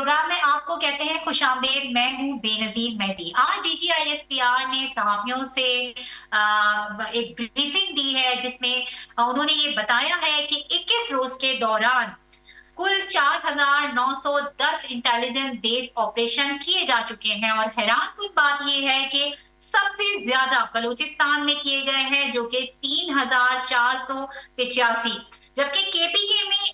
Programme میں آپ کو کہتے ہیں خوش آمدید. میں ہوں بے نظیر مہدی. آج D G I S P R نے صحافیوں سے ایک بریفنگ دی ہے جس میں انہوں نے یہ بتایا ہے کہ 21 روز کے دوران کل 4,910 انٹیلیجنس بیس آپریشن کیے جا چکے ہیں اور حیران کن بات یہ ہے کہ سب سے زیادہ بلوچستان میں کیے گئے ہیں جو کہ 3,485، جبکہ کے پی کے میں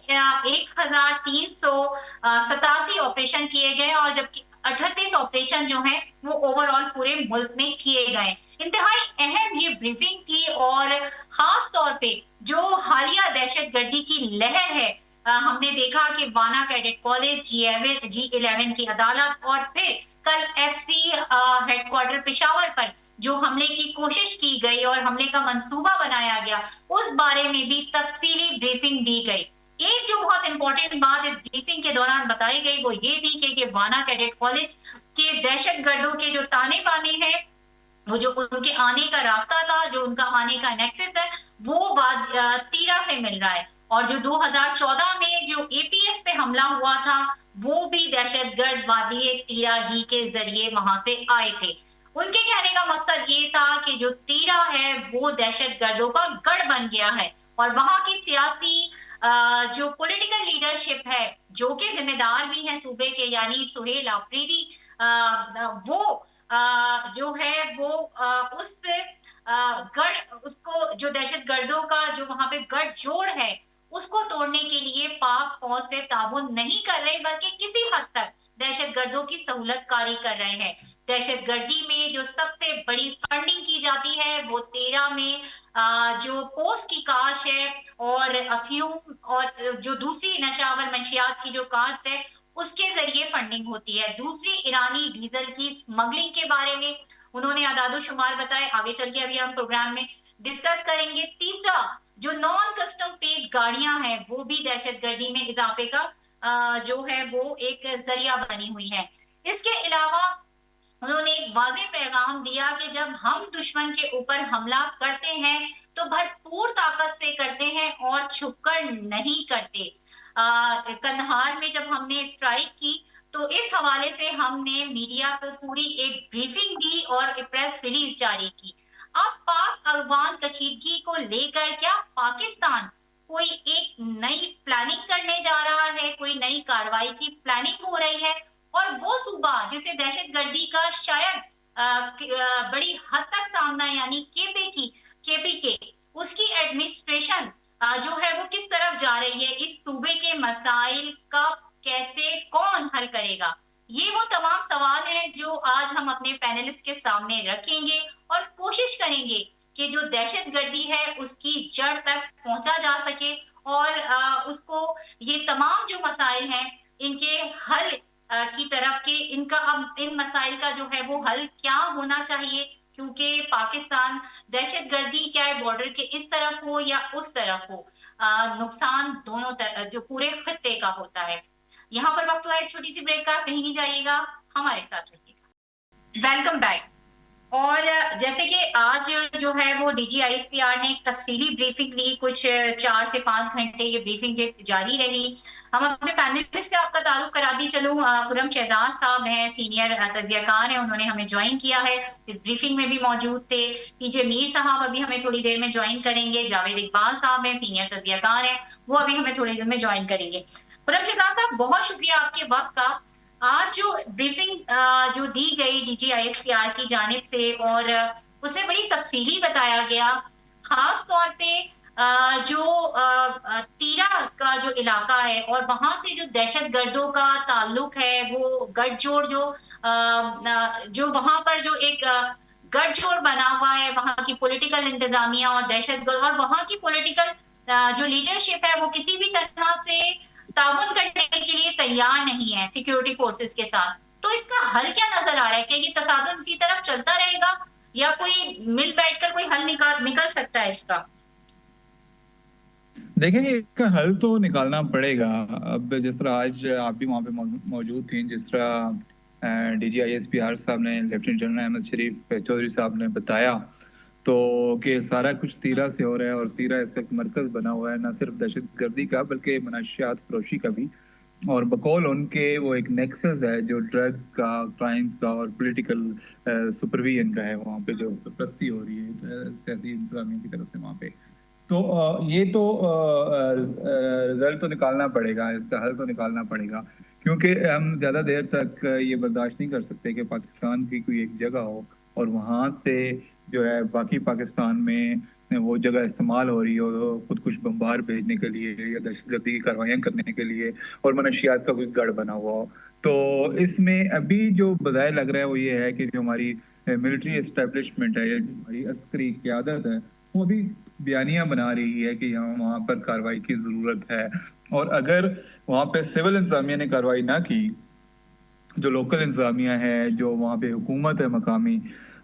1,387 آپریشن کیے گئے اور جبکہ 38 آپریشن جو ہیں وہ اوور آل پورے ملک میں کیے گئے. انتہائی اہم یہ بریفنگ کی اور خاص طور پہ جو حالیہ دہشت گردی کی لہر ہے، ہم نے دیکھا کہ وانا کیڈٹ کالج، G11 کی عدالت اور پھر کل F C headquarter Peshawar پر جو حملے کی کوشش کی گئی اور حملے کا منصوبہ بنایا گیا، اس بارے میں بھی تفصیلی بریفنگ دی گئی. ایک جو بہت امپورٹنٹ بات اس بریفنگ کے دوران بتائی گئی وہ یہ تھی کہ وانا کیڈٹ کالج کے دہشت گردوں کے جو تانے بانے ہیں، وہ جو ان کے آنے کا راستہ تھا، جو ان کا آنے کا نیکسس ہے، وہ تیرا سے مل رہا ہے. اور جو 2014 میں جو اے پی ایس پہ حملہ ہوا تھا وہ بھی دہشت گرد وادی تیرا ہی کے ذریعے وہاں سے آئے تھے. ان کے کہنے کا مقصد یہ تھا کہ جو تیرا ہے وہ دہشت گردوں کا گڑھ بن گیا ہے اور وہاں کی سیاسی جو پولیٹیکل لیڈرشپ ہے، جو کہ ذمہ دار بھی ہیں صوبے کے، یعنی سہیل آفریدی، وہ جو ہے وہ اس گڑھ، اس کو جو دہشت گردوں کا جو وہاں پہ گڑھ جوڑ ہے اس کو توڑنے کے لیے پاک فوج سے تعاون نہیں کر رہے بلکہ کسی حد تک دہشت گردوں کی سہولت کاری کر رہے ہیں. دہشت گردی میں جو سب سے بڑی فنڈنگ کی جاتی ہے وہ تیرا میں جو پوسٹ کی کاشت ہے اور افیون اور جو دوسری نشاور منشیات کی جو کاشت ہے اس کے ذریعے فنڈنگ ہوتی ہے. دوسری ایرانی ڈیزل کی اسمگلنگ کے بارے میں انہوں نے اعداد و شمار بتائے، آگے چل کے ابھی ہم پروگرام میں ڈسکس کریں گے. تیسرا، جو نان کسٹم پیڈ گاڑیاں ہیں وہ بھی دہشت گردی میں اضافے کا جو ہے وہ ایک ذریعہ بنی ہوئی ہے. اس کے علاوہ انہوں نے ایک واضح پیغام دیا کہ جب ہم دشمن کے اوپر حملہ کرتے ہیں تو بھرپور طاقت سے کرتے ہیں اور چھپ کر نہیں کرتے. کندہار میں جب ہم نے اسٹرائک کی تو اس حوالے سے ہم نے میڈیا کو پوری ایک بریفنگ دی اور ایک پریس ریلیز جاری کی. اب پاک افغان کشیدگی کو لے کر کیا پاکستان کوئی ایک نئی پلاننگ کرنے جا رہا ہے، کوئی نئی کارروائی کی پلاننگ ہو رہی ہے؟ اور وہ صوبہ جسے دہشت گردی کا شاید بڑی حد تک سامنا، یعنی کے پی کے، اس کی ایڈمنسٹریشن جو ہے وہ کس طرف جا رہی ہے، اس صوبے کے مسائل کا کیسے کون حل کرے گا؟ یہ وہ تمام سوال ہیں جو آج ہم اپنے پینلسٹ کے سامنے رکھیں گے اور کوشش کریں گے کہ جو دہشت گردی ہے اس کی جڑ تک پہنچا جا سکے اور اس کو یہ تمام جو مسائل ہیں ان کے حل کی طرف کے ان مسائل کا جو ہے وہ حل کیا ہونا چاہیے، کیونکہ پاکستان دہشت گردی چاہے بارڈر کے اس طرف ہو یا اس طرف ہو، نقصان دونوں جو پورے خطے کا ہوتا ہے. یہاں پر وقت ہوا ایک چھوٹی سی بریک کا، کہیں نہیں جائیے گا، ہمارے ساتھ رہیے گا. Welcome back. اور جیسے کہ آج جو ہے وہ D G I S P R نے ایک تفصیلی بریفنگ لی، کچھ 4 سے 5 گھنٹے یہ بریفنگ جاری رہی. ہم اپنے پینلسٹ سے آپ کا تعارف کرا دی چلوں. خرم شہزاد صاحب ہیں، سینئر تجزیہ کار ہیں، انہوں نے ہمیں جوائن کیا ہے، اس بریفنگ میں بھی موجود تھے. پی جے میر صاحب ابھی ہمیں تھوڑی دیر میں جوائن کریں گے. جاوید اقبال صاحب ہیں، سینئر تجزیہ کار ہیں، وہ ابھی ہمیں تھوڑی دیر میں جوائن کریں گے. خرم شہزاد صاحب، بہت شکریہ آپ کے وقت کا. آج جو بریفنگ جو دی گئی D G I S P R کی جانب سے اور اسے بڑی تفصیلی بتایا گیا، خاص طور پہ جو تیرا کا جو علاقہ ہے اور وہاں سے جو دہشت گردوں کا تعلق ہے، وہ گٹھ جوڑ جو وہاں پر جو ایک گٹھ جوڑ بنا ہوا ہے، وہاں کی پولیٹیکل انتظامیہ اور دہشت گرد اور وہاں کی پولیٹیکل جو لیڈرشپ ہے وہ کسی بھی طرح سے تعاون کرنے کے لیے تیار نہیں ہے سیکیورٹی فورسز کے ساتھ. تو اس کا حل کیا نظر آ رہا ہے؟ کہ یہ تصادم اسی طرف چلتا رہے گا یا کوئی مل بیٹھ کر کوئی حل نکل سکتا ہے اس کا؟ دیکھیں، اس کا حل تو نکالنا پڑے گا. اب جس طرح آج آپ بھی وہاں پہ موجود تھیں، جس طرح D G I S P R صاحب نے، لیفٹیننٹ جنرل احمد شریف چودھری صاحب نے بتایا تو کہ سارا کچھ تیرا سے ہو رہا ہے اور تیرا اس وقت مرکز بنا ہوا ہے، نہ صرف دہشت گردی کا بلکہ منشیات فروشی کا بھی. اور بقول ان کے وہ ایک نیکسس ہے جو ڈرگز کا، کرائمز کا اور پولیٹیکل سپرویژن کا ہے، وہاں پہ جو پرستی ہو رہی ہے سیاسی انتظامیہ کی طرف سے وہاں پہ. تو یہ تو رزلٹ تو نکالنا پڑے گا، اس کا حل تو نکالنا پڑے گا، کیونکہ ہم زیادہ دیر تک یہ برداشت نہیں کر سکتے کہ پاکستان کی کوئی ایک جگہ ہو اور وہاں سے جو ہے باقی پاکستان میں وہ جگہ استعمال ہو رہی ہو خود کش بمبار بھیجنے کے لیے یا دہشت گردی کی کاروائیاں کرنے کے لیے، اور منشیات کا کوئی گڑھ بنا ہوا ہو. تو اس میں ابھی جو بظاہر لگ رہا ہے وہ یہ ہے کہ جو ہماری ملٹری اسٹیبلشمنٹ ہے یا جو ہماری عسکری قیادت ہے وہ ابھی بیانیاں بنا رہی ہے کہ یہاں وہاں پر کارروائی کی ضرورت ہے. اور اگر وہاں پہ سول انتظامیہ نے کارروائی نہ کی، جو لوکل انتظامیہ ہے، جو وہاں پہ حکومت ہے مقامی،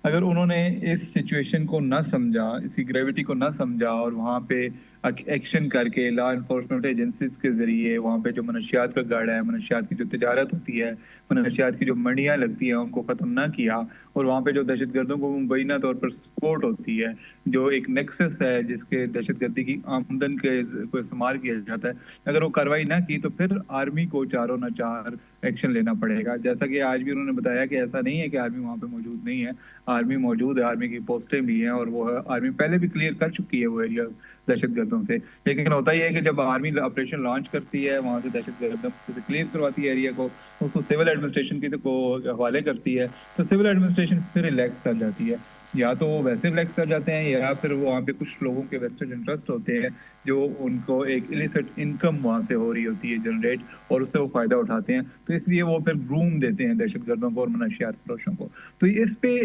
اگر انہوں نے اس سچویشن کو نہ سمجھا، اس کی گریوٹی کو نہ سمجھا اور وہاں پہ ایکشن کر کے لا انفورسمنٹ ایجنسیز کے ذریعے وہاں پہ جو منشیات کا گڑھ ہے، منشیات کی جو تجارت ہوتی ہے، منشیات کی جو منڈیاں لگتی ہیں ان کو ختم نہ کیا، اور وہاں پہ جو دہشت گردوں کو مبینہ طور پر سپورٹ ہوتی ہے، جو ایک نیکسس ہے جس کے دہشت گردی کی آمدن کے کو استعمال کیا جاتا ہے، اگر وہ کارروائی نہ کی تو پھر آرمی کو چاروں نہ چار ایکشن لینا پڑے گا. جیسا کہ آج بھی انہوں نے بتایا کہ ایسا نہیں ہے کہ آرمی وہاں پہ موجود نہیں ہے، آرمی موجود ہے، آرمی کی پوسٹیں بھی ہیں، اور وہ آرمی پہلے بھی کلیئر کر چکی ہے وہ ایریا دہشت گردوں سے. لیکن ہوتا یہ ہے کہ جب آرمی آپریشن لانچ کرتی ہے، وہاں سے دہشت گردوں سے کلیئر کرواتی ہے ایریا کو، اس کو سول ایڈمنسٹریشن کی کو حوالے کرتی ہے، تو سول ایڈمنسٹریشن پھر ریلیکس کر جاتی ہے. یا تو وہ ویسے ریلیکس کر جاتے ہیں یا پھر وہاں پہ کچھ لوگوں کے ویسٹڈ انٹرسٹ ہوتے ہیں جو ان کو ایک ایلیسٹ انکم وہاں سے ہو رہی ہوتی ہے جنریٹ، اور اس سے وہ فائدہ اٹھاتے ہیں، تو اس لیے وہ پھر گروم دیتے ہیں دہشت گردوں کو اور منشیات فروشوں کو. تو اس پہ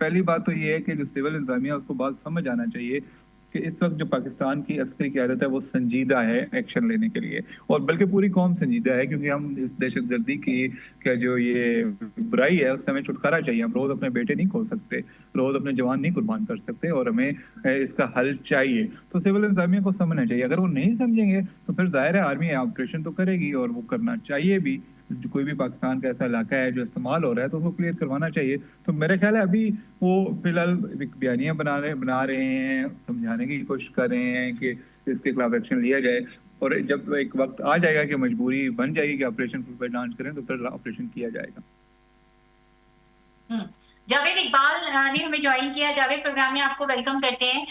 پہلی بات تو یہ ہے کہ جو سول انتظامیہ اس کو بات سمجھ آنا چاہیے کہ اس وقت جو پاکستان کی عسکری قیادت ہے وہ سنجیدہ ہے ایکشن لینے کے لیے، اور بلکہ پوری قوم سنجیدہ ہے، کیونکہ ہم اس دہشت گردی کی کا جو یہ برائی ہے اس سے ہمیں چھٹکارا چاہیے. ہم روز اپنے بیٹے نہیں کھو سکتے، روز اپنے جوان نہیں قربان کر سکتے، اور ہمیں اس کا حل چاہیے. تو سول انتظامیہ کو سمجھنا چاہیے. اگر وہ نہیں سمجھیں گے تو پھر ظاہر ہے آرمی آپریشن تو کرے گی، اور وہ کرنا چاہیے بھی. کوئی بھی پاکستان کا ایسا علاقہ ہے جو استعمال ہو رہا ہے تو اس کو کلیئر کروانا چاہیے. تو میرے خیال ہے ابھی وہ فی الحال بیانیاں بنا رہے ہیں، سمجھانے کی کوشش کر رہے ہیں کہ اس کے خلاف ایکشن لیا جائے، اور جب ایک وقت آ جائے گا کہ مجبوری بن جائے گی کہ آپریشن پہ لانچ کریں تو پھر آپریشن کیا جائے گا. جاوید اقبال نے ہمیں جوائن کیا. جاوید پروگرام میں آپ کو ویلکم کرتے ہیں.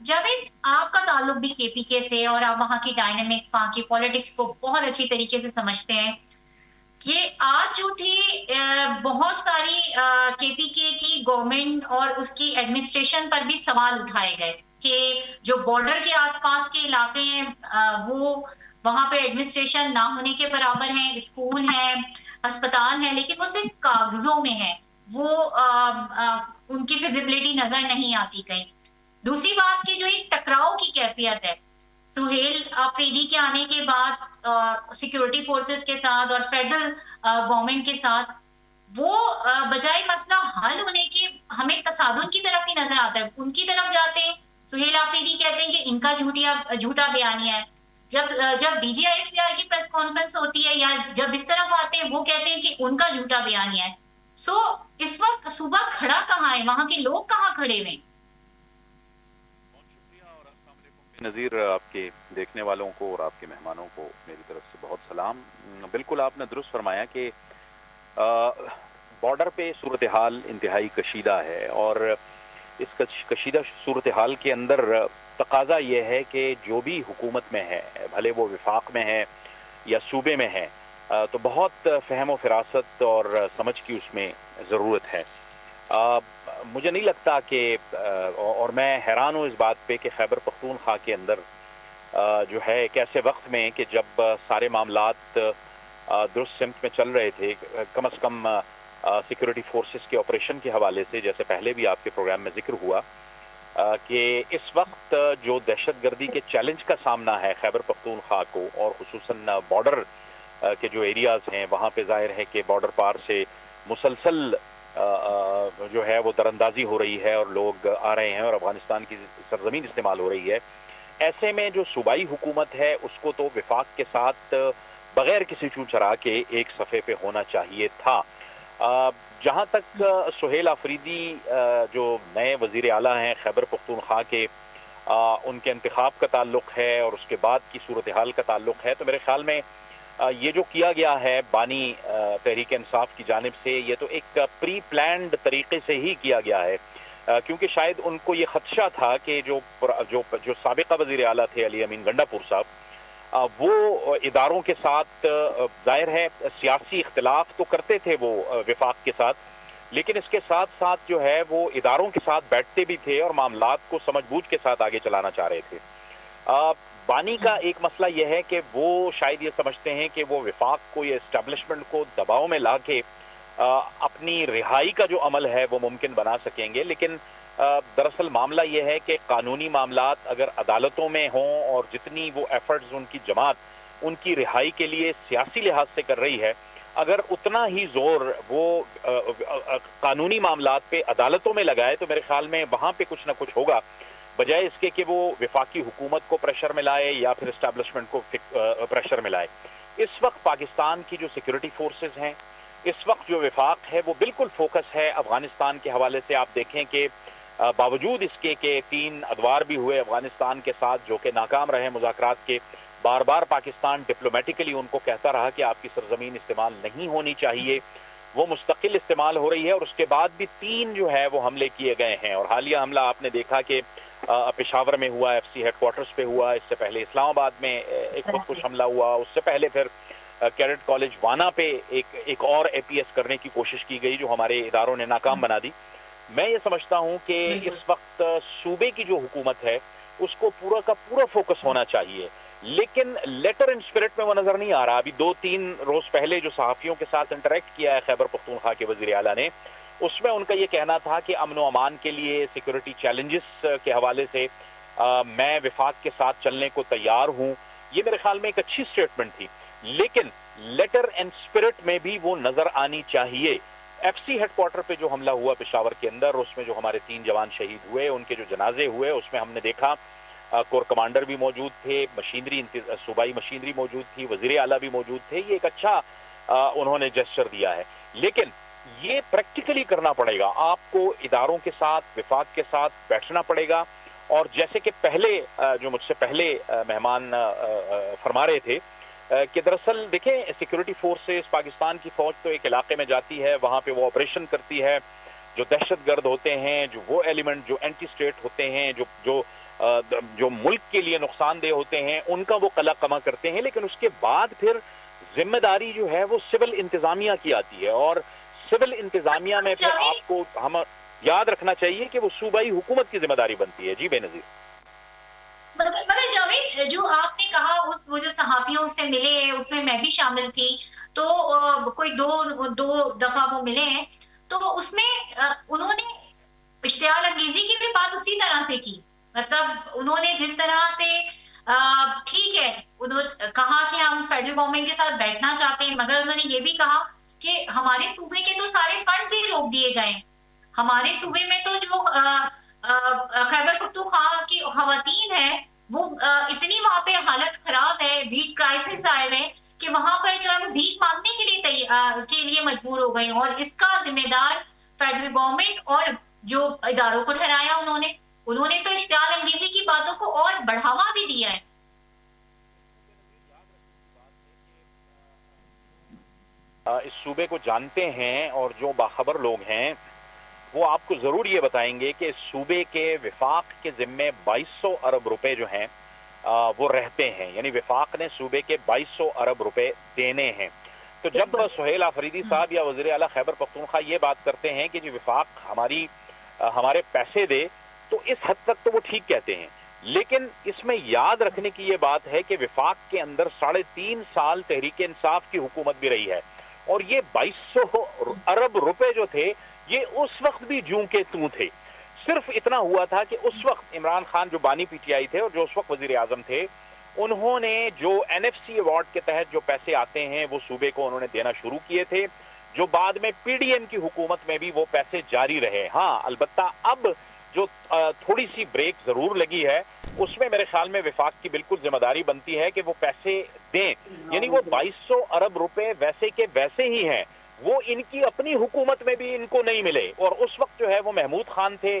جاوید، آپ کا تعلق بھی کے پی کے سے، اور آپ وہاں کی ڈائنامکس، وہاں کی پالیٹکس کو بہت اچھی طریقے سے سمجھتے ہیں. یہ آج جو تھی بہت ساری کے پی کے کی گورنمنٹ اور اس کی ایڈمنسٹریشن پر بھی سوال اٹھائے گئے کہ جو بارڈر کے آس پاس کے علاقے ہیں وہ وہاں پہ ایڈمنسٹریشن نہ ہونے کے برابر ہیں، اسکول ہیں، ہسپتال ہیں، لیکن وہ صرف کاغذوں میں ہے، وہ ان کی فیزیبلٹی نظر نہیں آتی کہیں. دوسری بات کہ جو ایک ٹکراؤ کی کیفیت ہے سہیل آفریدی کے آنے کے بعد سیکورٹی فورسز کے ساتھ اور فیڈرل گورنمنٹ کے ساتھ، وہ بجائے مسئلہ حل ہونے کے ہمیں تصادم کی طرف ہی نظر آتا ہے. ان کی طرف جاتے ہیں، سہیل آفریدی کہتے ہیں کہ ان کا جھوٹا بیانیہ ہے. جب D G I S P R کی پریس کانفرنس ہوتی ہے یا جب اس طرف آتے ہیں وہ کہتے ہیں کہ ان کا جھوٹا بیانیہ ہے. سو اس وقت صوبہ کھڑا کہاں ہے؟ وہاں کے لوگ کہاں کھڑے ہوئے؟ نظیر، آپ کے دیکھنے والوں کو اور آپ کے مہمانوں کو میری طرف سے بہت سلام. بالکل آپ نے درست فرمایا کہ بارڈر پہ صورتحال انتہائی کشیدہ ہے، اور اس کشیدہ صورتحال کے اندر تقاضا یہ ہے کہ جو بھی حکومت میں ہے، بھلے وہ وفاق میں ہے یا صوبے میں ہے، تو بہت فہم و فراست اور سمجھ کی اس میں ضرورت ہے. مجھے نہیں لگتا کہ اور میں حیران ہوں اس بات پہ کہ خیبر پختونخوا کے اندر جو ہے ایک ایسے وقت میں کہ جب سارے معاملات درست سمت میں چل رہے تھے، کم از کم سیکورٹی فورسز کے آپریشن کے حوالے سے، جیسے پہلے بھی آپ کے پروگرام میں ذکر ہوا کہ اس وقت جو دہشت گردی کے چیلنج کا سامنا ہے خیبر پختونخوا کو، اور خصوصاً بارڈر کے جو ایریاز ہیں وہاں پہ ظاہر ہے کہ بارڈر پار سے مسلسل جو ہے وہ دراندازی ہو رہی ہے اور لوگ آ رہے ہیں اور افغانستان کی سرزمین استعمال ہو رہی ہے. ایسے میں جو صوبائی حکومت ہے اس کو تو وفاق کے ساتھ بغیر کسی چو چرا کے ایک صفحے پہ ہونا چاہیے تھا. جہاں تک سہیل آفریدی جو نئے وزیر اعلیٰ ہیں خیبر پختونخوا کے، ان کے انتخاب کا تعلق ہے اور اس کے بعد کی صورتحال کا تعلق ہے، تو میرے خیال میں یہ جو کیا گیا ہے بانی تحریک انصاف کی جانب سے، یہ تو ایک پری پلانڈ طریقے سے ہی کیا گیا ہے، کیونکہ شاید ان کو یہ خدشہ تھا کہ جو سابقہ وزیر اعلیٰ تھے علی امین گنڈا پور صاحب، وہ اداروں کے ساتھ ظاہر ہے سیاسی اختلاف تو کرتے تھے وہ وفاق کے ساتھ، لیکن اس کے ساتھ ساتھ جو ہے وہ اداروں کے ساتھ بیٹھتے بھی تھے اور معاملات کو سمجھ بوجھ کے ساتھ آگے چلانا چاہ رہے تھے۔ بانی کا ایک مسئلہ یہ ہے کہ وہ شاید یہ سمجھتے ہیں کہ وہ وفاق کو یا اسٹیبلشمنٹ کو دباؤ میں لا کے اپنی رہائی کا جو عمل ہے وہ ممکن بنا سکیں گے، لیکن دراصل معاملہ یہ ہے کہ قانونی معاملات اگر عدالتوں میں ہوں اور جتنی وہ ایفرٹس ان کی جماعت ان کی رہائی کے لیے سیاسی لحاظ سے کر رہی ہے، اگر اتنا ہی زور وہ قانونی معاملات پہ عدالتوں میں لگائے تو میرے خیال میں وہاں پہ کچھ نہ کچھ ہوگا، بجائے اس کے کہ وہ وفاقی حکومت کو پریشر میں لائے یا پھر اسٹیبلشمنٹ کو پریشر میں لائے۔ اس وقت پاکستان کی جو سیکیورٹی فورسز ہیں، اس وقت جو وفاق ہے وہ بالکل فوکس ہے افغانستان کے حوالے سے۔ آپ دیکھیں کہ باوجود اس کے کہ 3 ادوار بھی ہوئے افغانستان کے ساتھ جو کہ ناکام رہے مذاکرات کے، بار بار پاکستان ڈپلومیٹیکلی ان کو کہتا رہا کہ آپ کی سرزمین استعمال نہیں ہونی چاہیے، وہ مستقل استعمال ہو رہی ہے، اور اس کے بعد بھی 3 جو ہے وہ حملے کیے گئے ہیں، اور حالیہ حملہ آپ نے دیکھا کہ پشاور میں ہوا، ایف سی ہیڈ کوارٹرز پہ ہوا، اس سے پہلے اسلام آباد میں ایک خودکش حملہ ہوا، اس سے پہلے پھر کیڈٹ کالج وانا پہ ایک اور اے پی ایس کرنے کی کوشش کی گئی جو ہمارے اداروں نے ناکام بنا دی۔ میں یہ سمجھتا ہوں کہ اس وقت صوبے کی جو حکومت ہے اس کو پورا کا پورا فوکس ہونا چاہیے، لیکن لیٹر ان اسپرٹ میں وہ نظر نہیں آ رہا۔ ابھی 2-3 روز پہلے جو صحافیوں کے ساتھ انٹریکٹ کیا ہے خیبر پختونخوا کے وزیر اعلیٰ نے، اس میں ان کا یہ کہنا تھا کہ امن و امان کے لیے سیکورٹی چیلنجز کے حوالے سے میں وفاق کے ساتھ چلنے کو تیار ہوں۔ یہ میرے خیال میں ایک اچھی سٹیٹمنٹ تھی، لیکن لیٹر اینڈ اسپرٹ میں بھی وہ نظر آنی چاہیے۔ ایف سی ہیڈ کوارٹر پہ جو حملہ ہوا پشاور کے اندر، اس میں جو ہمارے 3 جوان شہید ہوئے، ان کے جو جنازے ہوئے، اس میں ہم نے دیکھا کور کمانڈر بھی موجود تھے، صوبائی مشینری موجود تھی، وزیر اعلیٰ بھی موجود تھے۔ یہ ایک اچھا انہوں نے جسچر دیا ہے، لیکن یہ پریکٹیکلی کرنا پڑے گا، آپ کو اداروں کے ساتھ وفاق کے ساتھ بیٹھنا پڑے گا، اور جیسے کہ پہلے جو مجھ سے پہلے مہمان فرما رہے تھے کہ دراصل دیکھیں سیکورٹی فورسز، پاکستان کی فوج تو ایک علاقے میں جاتی ہے، وہاں پہ وہ آپریشن کرتی ہے، جو دہشت گرد ہوتے ہیں، جو وہ ایلیمنٹ جو اینٹی اسٹیٹ ہوتے ہیں، جو ملک کے لیے نقصان دہ ہوتے ہیں، ان کا وہ قلع کما کرتے ہیں، لیکن اس کے بعد پھر ذمہ داری جو ہے وہ سول انتظامیہ کی آتی ہے، اور سول انتظامیہ میں پھر آپ کو ہم یاد رکھنا چاہیے کہ وہ صوبائی حکومت کی ذمہ داری بنتی ہے۔ جی بے نظیر۔ مگر جاوید، جو آپ نے کہا وہ جو صحافیوں سے ملے ہیں اس میں بھی شامل تھی، تو کوئی دو دفعہ وہ ملے ہیں، تو اس میں انہوں نے اشتعال انگیزی کی بھی بات اسی طرح سے کی، مطلب انہوں نے جس طرح سے ٹھیک ہے انہوں نے کہا کہ ہم فیڈرل گورنمنٹ کے ساتھ بیٹھنا چاہتے ہیں، مگر انہوں نے یہ بھی کہا کہ ہمارے صوبے کے تو سارے فنڈز ہی روک دیے گئے، ہمارے صوبے میں تو جو خیبر پختونخوا کی خواتین ہیں وہ اتنی وہاں پہ حالت خراب ہے، ویٹ کرائسس آئے ہوئے کہ وہاں پر جو ہے وہ بھیک مانگنے کے لیے مجبور ہو گئے، اور اس کا ذمہ دار فیڈرل گورنمنٹ اور جو اداروں کو ٹھہرایا انہوں نے تو اشتعال انگیزی کی باتوں کو اور بڑھاوا بھی دیا ہے۔ اس صوبے کو جانتے ہیں اور جو باخبر لوگ ہیں وہ آپ کو ضرور یہ بتائیں گے کہ اس صوبے کے وفاق کے ذمے 2200 ارب روپے جو ہیں وہ رہتے ہیں، یعنی وفاق نے صوبے کے 2200 ارب روپے دینے ہیں۔ تو جب سہیل آفریدی صاحب یا وزیر اعلیٰ خیبر پختونخوا یہ بات کرتے ہیں کہ جی وفاق ہمارے پیسے دے، تو اس حد تک تو وہ ٹھیک کہتے ہیں، لیکن اس میں یاد رکھنے کی یہ بات ہے کہ وفاق کے اندر 3.5 سال تحریک انصاف کی حکومت بھی رہی ہے، اور یہ 2200 ارب روپے جو تھے یہ اس وقت بھی جوں کے توں تھے۔ صرف اتنا ہوا تھا کہ اس وقت عمران خان جو بانی پی ٹی آئی تھے اور جو اس وقت وزیر اعظم تھے، انہوں نے جو این ایف سی ایوارڈ کے تحت جو پیسے آتے ہیں وہ صوبے کو انہوں نے دینا شروع کیے تھے، جو بعد میں پی ڈی ایم کی حکومت میں بھی وہ پیسے جاری رہے۔ ہاں البتہ اب جو تھوڑی سی بریک ضرور لگی ہے، اس میں میرے خیال میں وفاق کی بالکل ذمہ داری بنتی ہے کہ وہ پیسے دیں، یعنی وہ 2200 ارب روپے ویسے کے ویسے ہی ہیں، وہ ان کی اپنی حکومت میں بھی ان کو نہیں ملے، اور اس وقت جو ہے وہ محمود خان تھے،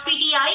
PTI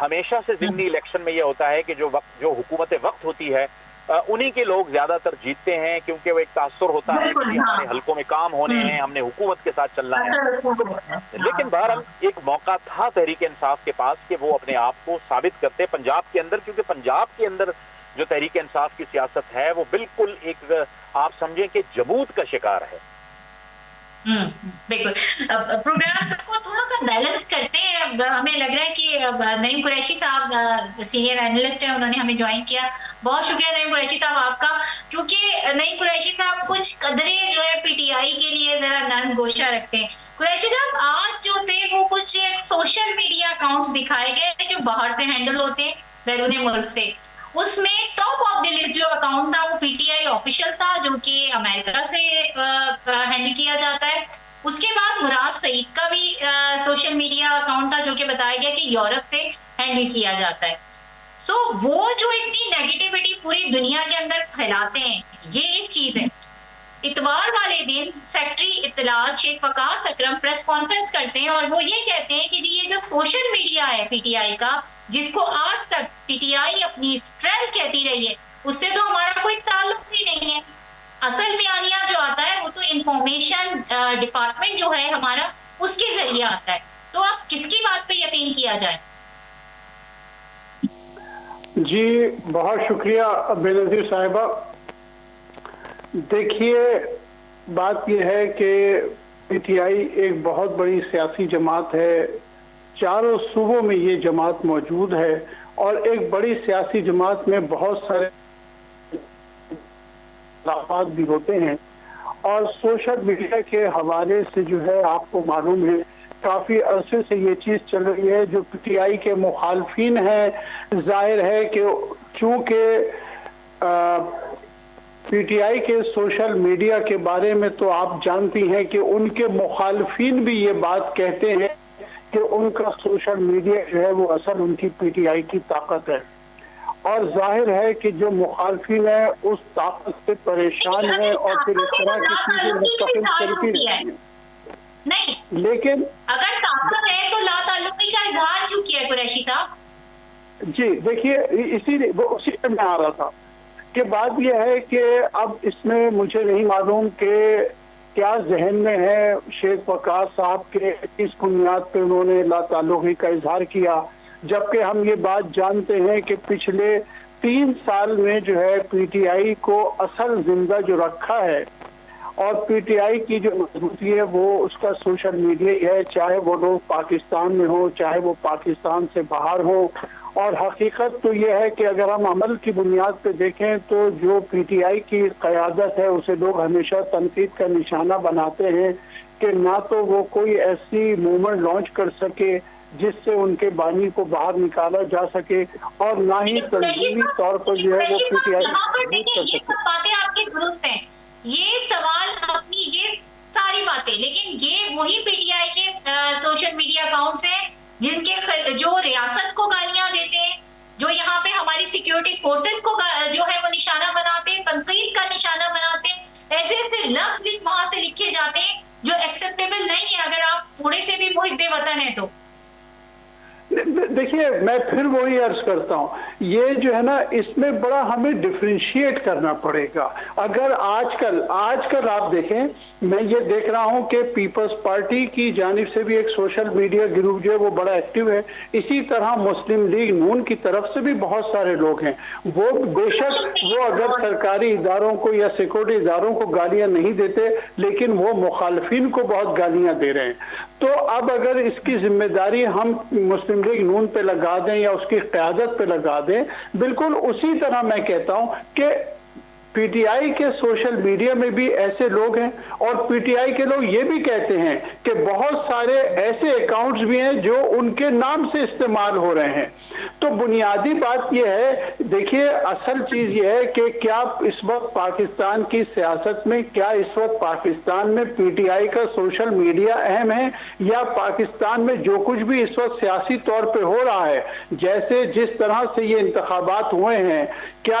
ہمیشہ سے ضمنی الیکشن میں یہ ہوتا ہے کہ جو حکومت وقت ہوتی ہے انہی کے لوگ زیادہ تر جیتتے ہیں، کیونکہ وہ ایک تاثر ہوتا ہے کہ ہمارے حلقوں میں کام ہونے ہیں، ہم نے حکومت کے ساتھ چلنا ہے۔ لیکن بہرحال ایک موقع تھا تحریک انصاف کے پاس کہ وہ اپنے آپ کو ثابت کرتے پنجاب کے اندر، کیونکہ پنجاب کے اندر جو تحریک انصاف کی سیاست ہے وہ بالکل ایک آپ سمجھیں کہ جمود کا شکار ہے۔ بالکل، پروگرام کو تھوڑا سا بیلنس کرتے ہیں۔ ہمیں لگ رہا ہے کہ نعیم قریشی صاحب سینئر اینالسٹ ہیں، انہوں نے ہمیں جوائن کیا۔ بہت شکریہ نعیم قریشی صاحب آپ کا، کیونکہ نعیم قریشی صاحب کچھ قدرے جو ہے پی ٹی آئی کے لیے ذرا نرم گوشہ رکھتے ہیں۔ قریشی صاحب آج جو تھے وہ کچھ سوشل میڈیا اکاؤنٹس دکھائے گئے جو باہر سے ہینڈل ہوتے ہیں، بیرون ملک سے۔ اس میں ٹاپ آف دی لسٹ جو اکاؤنٹ تھا وہ پی ٹی آئی آفیشل تھا، جو کہ امریکہ سے ہینڈل کیا جاتا ہے۔ اس کے بعد مراد سعید کا بھی سوشل میڈیا اکاؤنٹ تھا، جو کہ بتایا گیا کہ یورپ سے ہینڈل کیا جاتا ہے۔ سو وہ جو اتنی نیگیٹیوٹی پوری دنیا کے اندر پھیلاتے ہیں، یہ ایک چیز ہے۔ اتوار والے دن سیکٹری اطلاعات شیخ وقاص اکرم پریس کانفرنس کرتے ہیں اور وہ یہ کہتے ہیں کہ جی یہ جو سوشل میڈیا ہے پی ٹی آئی کا، جس کو آج تک پی ٹی آئی اپنی اسٹرینتھ کہتی رہی ہے، اس سے تو ہمارا کوئی تعلق ہی نہیں ہے۔ اصل بیانیہ جو آتا ہے وہ تو انفارمیشن ڈپارٹمنٹ جو ہے ہمارا، اس کے ذریعے آتا ہے۔ تو اب کس کی بات پہ یقین کیا جائے؟ جی بہت شکریہ بے نظیر صاحبہ۔ دیکھیے بات یہ ہے کہ پی ٹی آئی ایک بہت بڑی سیاسی جماعت ہے، چاروں صوبوں میں یہ جماعت موجود ہے، اور ایک بڑی سیاسی جماعت میں بہت سارے اختلافات بھی ہوتے ہیں، اور سوشل میڈیا کے حوالے سے جو ہے آپ کو معلوم ہے کافی عرصے سے یہ چیز چل رہی ہے۔ جو پی ٹی آئی کے مخالفین ہیں، ظاہر ہے کہ چونکہ پی ٹی آئی کے سوشل میڈیا کے بارے میں تو آپ جانتی ہیں کہ ان کے مخالفین بھی یہ بات کہتے ہیں کہ ان کا سوشل میڈیا جو ہے وہ اصل ان کی پی ٹی آئی کی طاقت ہے، اور ظاہر ہے کہ جو مخالفین ہیں اس طاقت سے پریشان ہیں، اور پھر اس طرح کی چیزیں مستقل چلتی رہتی ہیں۔ نہیں، لیکن اگر طاقت ہے تو لا تعلقی کا اظہار کیوں کیا قریشی صاحب؟ جی دیکھیے اسی پہ میں آ رہا تھا کہ بات یہ ہے کہ اب اس میں مجھے نہیں معلوم کہ کیا ذہن میں ہے شیخ وقاص صاحب کے اس بنیاد پہ انہوں نے لا تعلقی کا اظہار کیا، جبکہ ہم یہ بات جانتے ہیں کہ پچھلے 3 سال میں جو ہے پی ٹی آئی کو اصل زندہ جو رکھا ہے، اور پی ٹی آئی کی جو مضبوطی ہے وہ اس کا سوشل میڈیا ہی ہے، چاہے وہ لوگ پاکستان میں ہوں چاہے وہ پاکستان سے باہر ہوں۔ اور حقیقت تو یہ ہے کہ اگر ہم عمل کی بنیاد پہ دیکھیں تو جو پی ٹی آئی کی قیادت ہے اسے لوگ ہمیشہ تنقید کا نشانہ بناتے ہیں کہ نہ تو وہ کوئی ایسی موومنٹ لانچ کر سکے جس سے ان کے بانی کو باہر نکالا جا سکے، اور نہ ہی تنظیمی طور پر جو ہے وہ پی ٹی آئی کر سکے۔ باتیں آپ کی درست ہیں، یہ سوال اپنی یہ ساری باتیں، لیکن یہ وہی پی ٹی آئی کے سوشل میڈیا اکاؤنٹس ہیں جن کے جو ریاست کو گالیاں دیتے ہیں، جو یہاں پہ ہماری سیکیورٹی فورسز کو جو ہے وہ نشانہ بناتے ہیں، تنقید کا نشانہ بناتے ہیں، ایسے ایسے لفظ وہاں سے لکھے جاتے ہیں جو ایکسیپٹیبل نہیں ہے اگر آپ تھوڑے سے بھی محب وطن ہیں تو۔ دیکھیے میں پھر وہی عرض کرتا ہوں، یہ جو ہے نا اس میں بڑا ہمیں ڈفرینشیٹ کرنا پڑے گا۔ اگر آج کل آپ دیکھیں، میں یہ دیکھ رہا ہوں کہ پیپلز پارٹی کی جانب سے بھی ایک سوشل میڈیا گروپ جو ہے وہ بڑا ایکٹیو ہے، اسی طرح مسلم لیگ نون کی طرف سے بھی بہت سارے لوگ ہیں۔ وہ بے شک وہ اگر سرکاری اداروں کو یا سیکورٹی اداروں کو گالیاں نہیں دیتے، لیکن وہ مخالفین کو بہت گالیاں دے رہے ہیں۔ تو اب اگر اس کی ذمہ داری ہم مسلم لیگ نون پہ لگا دیں یا اس کی قیادت پہ لگا دیں، بالکل اسی طرح میں کہتا ہوں کہ پی ٹی آئی کے سوشل میڈیا میں بھی ایسے لوگ ہیں، اور پی ٹی آئی کے لوگ یہ بھی کہتے ہیں کہ بہت سارے ایسے اکاؤنٹس بھی ہیں جو ان کے نام سے استعمال ہو رہے ہیں۔ تو بنیادی بات یہ ہے، دیکھیے اصل چیز یہ ہے کہ کیا اس وقت پاکستان کی سیاست میں، کیا اس وقت پاکستان میں پی ٹی آئی کا سوشل میڈیا اہم ہے، یا پاکستان میں جو کچھ بھی اس وقت سیاسی طور پہ ہو رہا ہے، جیسے جس طرح سے یہ انتخابات ہوئے ہیں، کیا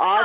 8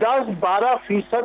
10-12%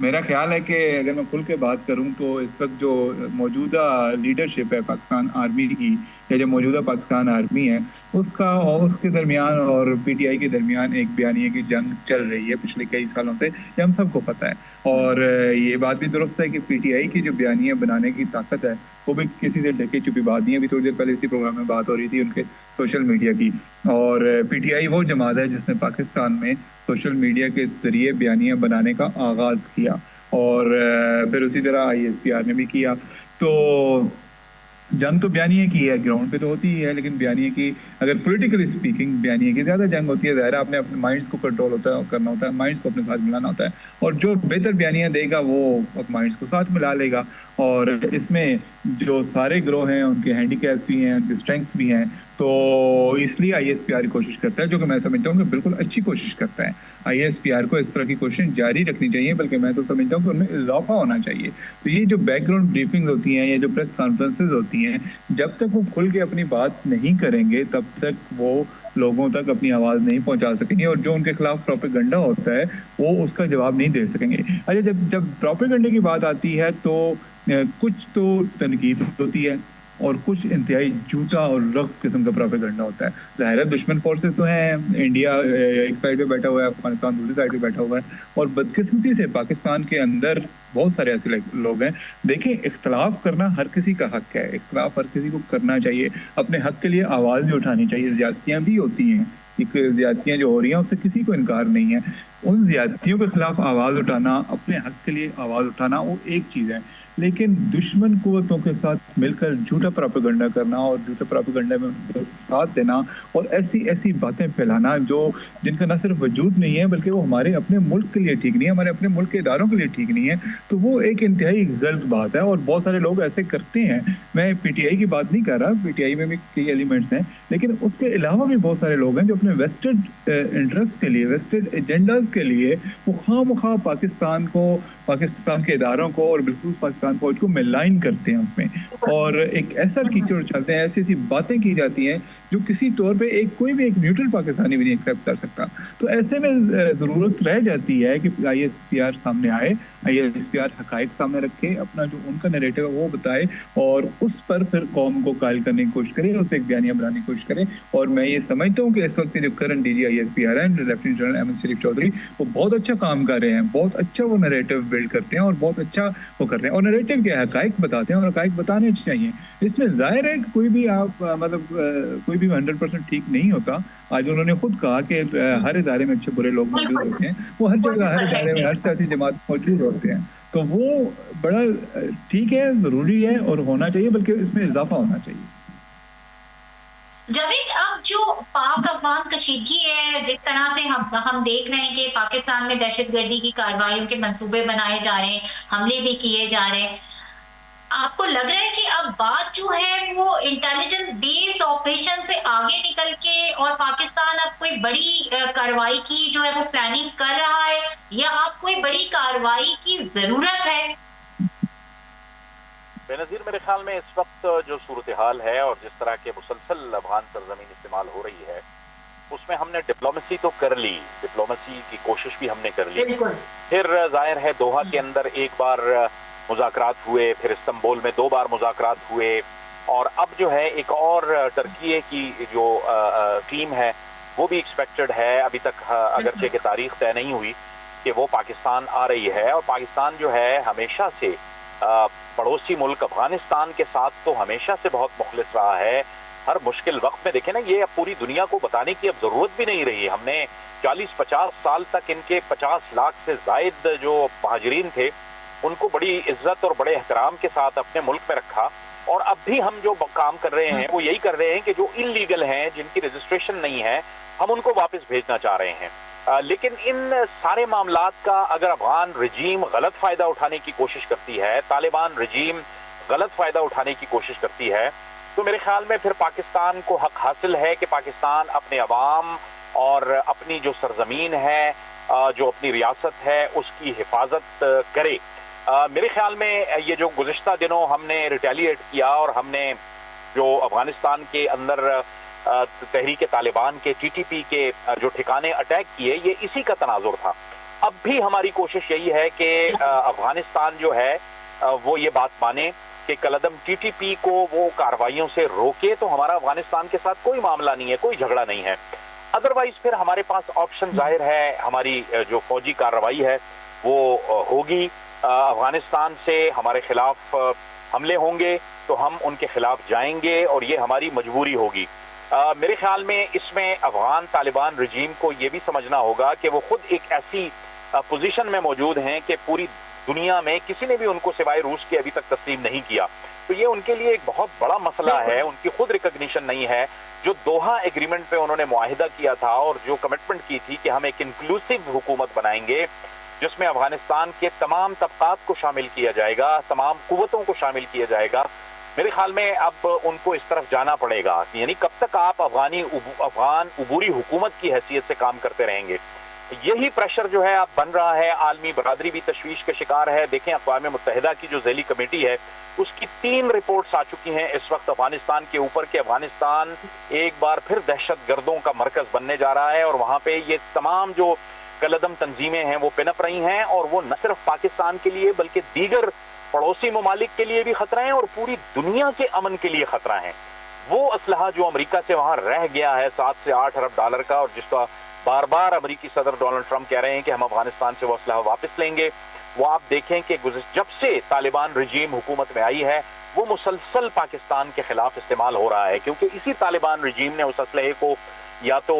میرا خیال ہے کہ اگر میں کھل کے بات کروں تو اس وقت جو موجودہ لیڈرشپ ہے پاکستان آرمی کی یا جو موجودہ پاکستان آرمی ہے اس کا اور اس کے درمیان اور پی ٹی آئی کے درمیان ایک بیانیے کی جنگ چل رہی ہے پچھلے کئی سالوں سے، یہ ہم سب کو پتہ ہے. اور یہ بات بھی درست ہے کہ پی ٹی آئی کی جو بیانیہ بنانے کی طاقت ہے وہ بھی کسی سے ڈھکی چھپی بات نہیں ہے. ابھی تھوڑی دیر پہلے اسی پروگرام میں بات ہو رہی تھی ان کے سوشل میڈیا کی. اور پی ٹی آئی وہ جماعت ہے جس نے پاکستان میں سوشل میڈیا کے ذریعے بیانیہ بنانے کا آغاز کیا اور پھر اسی طرح آئی ایس پی آر نے بھی کیا. تو جنگ تو بیانیے کی ہے، گراؤنڈ پہ تو ہوتی ہی ہے، لیکن بیانیے کی اگر پولیٹیکلی اسپیکنگ بیانیے کی زیادہ جنگ ہوتی ہے. ظاہر ہے آپ نے اپنے مائنڈس کو کنٹرول ہوتا ہے کرنا ہوتا ہے، مائنڈس کو اپنے ساتھ ملانا ہوتا ہے، اور جو بہتر بیانیہ دے گا وہ مائنڈس کو ساتھ ملا لے گا. اور اس میں جو سارے گروہ ہیں ان کے ہینڈی کیپس بھی ہیں، ان کے اسٹرینگس بھی ہیں، تو اس لیے آئی ایس پی آر کوشش کرتا ہے، جو کہ میں سمجھتا ہوں کہ بالکل اچھی کوشش کرتا ہے. آئی ایس پی آر کو اس طرح کی کوشش جاری رکھنی چاہیے، بلکہ میں تو سمجھتا ہوں کہ ان میں اضافہ ہونا چاہیے. تو یہ جو بیک گراؤنڈ بریفنگ ہوتی ہیں یا جو پریس کانفرنسز ہوتی ہیں، جب تک وہ کھل کے اپنی بات نہیں کریں گے تب تک وہ لوگوں تک اپنی آواز نہیں پہنچا سکیں گے، اور جو ان کے خلاف پروپیگنڈا ہوتا ہے وہ اس کا جواب نہیں دے سکیں گے. اچھا، جب پروپیگنڈے کی بات آتی ہے تو کچھ تو تنقید ہوتی ہے اور کچھ انتہائی جھوٹا اور رف قسم کا پروپیگنڈا ہوتا ہے. ظاہر ہے دشمن فورسز تو ہیں، انڈیا ایک سائڈ پہ بیٹھا ہوا ہے، افغانستان دوسری سائڈ پہ بیٹھا ہوا ہے، اور بدقسمتی سے پاکستان کے اندر بہت سارے ایسے لوگ ہیں. دیکھیں، اختلاف کرنا ہر کسی کا حق ہے، اختلاف ہر کسی کو کرنا چاہیے، اپنے حق کے لیے آواز بھی اٹھانی چاہیے. زیادتیاں بھی ہوتی ہیں، زیادتیاں جو ہو رہی ہیں اس سے کسی کو انکار نہیں ہے. ان زیادتیوں کے خلاف آواز اٹھانا، اپنے حق کے لیے آواز اٹھانا وہ ایک چیز ہے، لیکن دشمن قوتوں کے ساتھ مل کر جھوٹا پروپیگنڈا کرنا اور جھوٹا پروپیگنڈا میں ان کا ساتھ دینا اور ایسی باتیں پھیلانا جن کا نہ صرف وجود نہیں ہے بلکہ وہ ہمارے اپنے ملک کے لیے ٹھیک نہیں ہے، ہمارے اپنے ملک کے اداروں کے لیے ٹھیک نہیں ہے، تو وہ ایک انتہائی غلط بات ہے. اور بہت سارے لوگ ایسے کرتے ہیں. میں پی ٹی آئی کی بات نہیں کر رہا، پی ٹی آئی میں بھی کئی ایلیمنٹس ہیں، لیکن اس کے علاوہ بھی بہت سارے لوگ ہیں جو اپنے ویسٹڈ انٹرسٹ کے لیے، ویسٹڈ ایجنڈاز کے لیے وہ خواہ مخواہ پاکستان کو، پاکستان کے اداروں کو اور بالخصوص پاکستان فوج کو ملائن کرتے ہیں اس میں، اور ایک ایسا کیچڑ چلتے ہیں، ایسی باتیں کی جاتی ہیں جو کسی طور پہ کوئی بھی ایک نیوٹرل پاکستانی بھی نہیں ایکسیپٹ کر سکتا. تو ایسے میں ضرورت رہ جاتی ہے کہ آئی ایس پی آر سامنے آئے، آئی ایس پی آر حقائق سامنے رکھے، اپنا جو ان کا نیریٹو ہے وہ بتائے اور اس پر پھر قوم کو قائل کرنے کی کوشش کرے، اس پہ ایک بیانیہ بنانے کی کوشش کرے. اور میں یہ سمجھتا ہوں کہ اس وقت جو current D G I S P R ہیں لیفٹیننٹ جنرل احمد شریف چودھری، وہ بہت اچھا کام کر رہے ہیں، بہت اچھا وہ نیریٹو بلڈ کرتے ہیں اور بہت اچھا وہ کرتے ہیں، اور نیریٹو کے حقائق بتاتے ہیں اور حقائق بتانے چاہیے. اس میں ظاہر ہے کہ کوئی بھی آپ مطلب کوئی بھی 100% ٹھیک نہیں ہوتا. آج انہوں نے خود کہا کہ ہر ادارے میں اچھے برے لوگ موجود ہوتے ہیں، وہ ہر جگہ ہر ادارے میں ہر سیاسی جماعت موجود ہوتے ہیں، تو وہ بڑا ٹھیک ہے، ضروری ہے اور ہونا چاہیے، بلکہ اس میں اضافہ ہونا چاہیے. جاوید، اب جو پاک افغان کشیدگی ہے، جس طرح سے ہم دیکھ رہے ہیں کہ پاکستان میں دہشت گردی کی کارروائیوں کے منصوبے بنائے جا رہے ہیں، حملے بھی کیے جا رہے ہیں، آپ کو لگ رہا ہے کہ اب بات جو ہے وہ انٹیلیجنس بیس آپریشن سے آگے نکل کے اور پاکستان اب کوئی بڑی کارروائی کی جو ہے وہ پلاننگ کر رہا ہے، یا اب کوئی بڑی کارروائی کی ضرورت ہے؟ بے نظیر، میرے خیال میں اس وقت جو صورتحال ہے اور جس طرح کے مسلسل افغان سرزمین استعمال ہو رہی ہے، اس میں ہم نے ڈپلومیسی تو کر لی، ڈپلومیسی کی کوشش بھی ہم نے کر لی. پھر ظاہر ہے دوحہ کے اندر ایک بار مذاکرات ہوئے، پھر استنبول میں 2 بار مذاکرات ہوئے، اور اب جو ہے ایک اور ترکیے کی جو ٹیم ہے وہ بھی ایکسپیکٹڈ ہے. ابھی تک اگرچہ کہ تاریخ طے نہیں ہوئی کہ وہ پاکستان آ رہی ہے. اور پاکستان جو ہے ہمیشہ سے پڑوسی ملک افغانستان کے ساتھ تو ہمیشہ سے بہت مخلص رہا ہے. ہر مشکل وقت میں دیکھیں نا، یہ اب پوری دنیا کو بتانے کی اب ضرورت بھی نہیں رہی. ہم نے 40-50 سال تک ان کے 50 لاکھ سے زائد جو مہاجرین تھے ان کو بڑی عزت اور بڑے احترام کے ساتھ اپنے ملک میں رکھا، اور اب بھی ہم جو کام کر رہے ہیں وہ یہی کر رہے ہیں کہ جو ان لیگل ہیں، جن کی رجسٹریشن نہیں ہے، ہم ان کو واپس بھیجنا چاہ رہے ہیں. لیکن ان سارے معاملات کا اگر افغان رجیم غلط فائدہ اٹھانے کی کوشش کرتی ہے، طالبان رجیم غلط فائدہ اٹھانے کی کوشش کرتی ہے، تو میرے خیال میں پھر پاکستان کو حق حاصل ہے کہ پاکستان اپنے عوام اور اپنی جو سرزمین ہے، جو اپنی ریاست ہے، اس کی حفاظت کرے. میرے خیال میں یہ جو گزشتہ دنوں ہم نے ریٹیلیٹ کیا اور ہم نے جو افغانستان کے اندر تحریک طالبان کے ٹی ٹی پی کے جو ٹھکانے اٹیک کیے، یہ اسی کا تناظر تھا. اب بھی ہماری کوشش یہی ہے کہ افغانستان جو ہے وہ یہ بات مانے کہ کالعدم ٹی ٹی پی کو وہ کارروائیوں سے روکے تو ہمارا افغانستان کے ساتھ کوئی معاملہ نہیں ہے، کوئی جھگڑا نہیں ہے. ادروائز پھر ہمارے پاس آپشن ظاہر ہے، ہماری جو فوجی کارروائی ہے وہ ہوگی. افغانستان سے ہمارے خلاف حملے ہوں گے تو ہم ان کے خلاف جائیں گے اور یہ ہماری مجبوری ہوگی. میرے خیال میں اس میں افغان طالبان رجیم کو یہ بھی سمجھنا ہوگا کہ وہ خود ایک ایسی پوزیشن میں موجود ہیں کہ پوری دنیا میں کسی نے بھی ان کو سوائے روس کے ابھی تک تسلیم نہیں کیا. تو یہ ان کے لیے ایک بہت بڑا مسئلہ ہے، ان کی خود ریکگنیشن نہیں ہے. جو دوحہ ایگریمنٹ پہ انہوں نے معاہدہ کیا تھا اور جو کمٹمنٹ کی تھی کہ ہم ایک انکلوسیو حکومت بنائیں گے جس میں افغانستان کے تمام طبقات کو شامل کیا جائے گا، تمام قوتوں کو شامل کیا جائے گا، میرے خیال میں اب ان کو اس طرف جانا پڑے گا. یعنی کب تک آپ افغان عبوری حکومت کی حیثیت سے کام کرتے رہیں گے؟ یہی پریشر جو ہے اب بن رہا ہے. عالمی برادری بھی تشویش کا شکار ہے. دیکھیں اقوام متحدہ کی جو ذیلی کمیٹی ہے اس کی 3 رپورٹس آ چکی ہیں اس وقت افغانستان کے اوپر کہ افغانستان ایک بار پھر دہشت گردوں کا مرکز بننے جا رہا ہے اور وہاں پہ یہ تمام جو کالعدم تنظیمیں ہیں وہ پنپ رہی ہیں اور وہ نہ صرف پاکستان کے لیے بلکہ دیگر پڑوسی ممالک کے لیے بھی خطرہ ہیں اور پوری دنیا کے امن کے لیے خطرہ ہیں. وہ اسلحہ جو امریکہ سے وہاں رہ گیا ہے 7 سے 8 ارب ڈالر کا اور جس کا بار بار امریکی صدر ڈونلڈ ٹرمپ کہہ رہے ہیں کہ ہم افغانستان سے وہ اسلحہ واپس لیں گے، وہ آپ دیکھیں کہ جب سے طالبان رجیم حکومت میں آئی ہے وہ مسلسل پاکستان کے خلاف استعمال ہو رہا ہے کیونکہ اسی طالبان رجیم نے اس اسلحے کو یا تو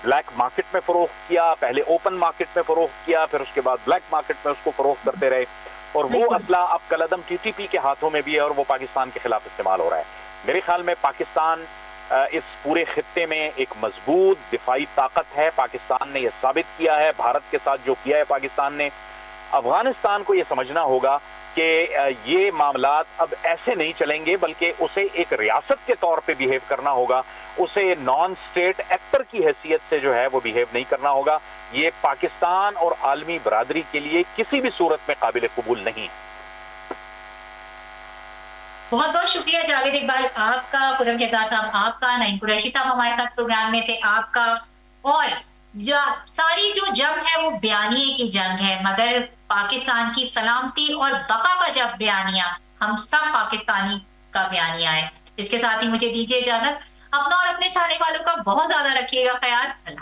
بلیک مارکیٹ میں فروخت کیا، پہلے اوپن مارکیٹ میں فروخت کیا، پھر اس کے بعد بلیک مارکیٹ میں اس کو فروخت کرتے رہے اور وہ اسلحہ اب کالعدم ٹی ٹی پی کے ہاتھوں میں بھی ہے اور وہ پاکستان کے خلاف استعمال ہو رہا ہے. میرے خیال میں پاکستان اس پورے خطے میں ایک مضبوط دفاعی طاقت ہے. پاکستان نے یہ ثابت کیا ہے، بھارت کے ساتھ جو کیا ہے پاکستان نے. افغانستان کو یہ سمجھنا ہوگا کہ یہ معاملات اب ایسے نہیں چلیں گے بلکہ اسے ایک ریاست کے طور پہ بیہیو کرنا ہوگا، اسے نان سٹیٹ ایکٹر کی حیثیت سے جو ہے وہ بیہیو نہیں کرنا ہوگا. یہ پاکستان اور عالمی برادری کے لیے کسی بھی صورت میں قابل قبول نہیں. بہت بہت شکریہ جاوید اقبال آپ کا، خرم شہزاد صاحب آپ کا، نعیم قریشی صاحب ہمارے ساتھ پروگرام میں تھے آپ کا. اور ساری جو جنگ ہے وہ بیانیے کی جنگ ہے، مگر پاکستان کی سلامتی اور بقا کا جب بیانیہ ہم سب پاکستانی کا بیانیہ ہے. اس کے ساتھ ہی مجھے دیجیے اجازت. اپنا اور اپنے چاہنے والوں کا بہت زیادہ رکھیے گا خیال. اللہ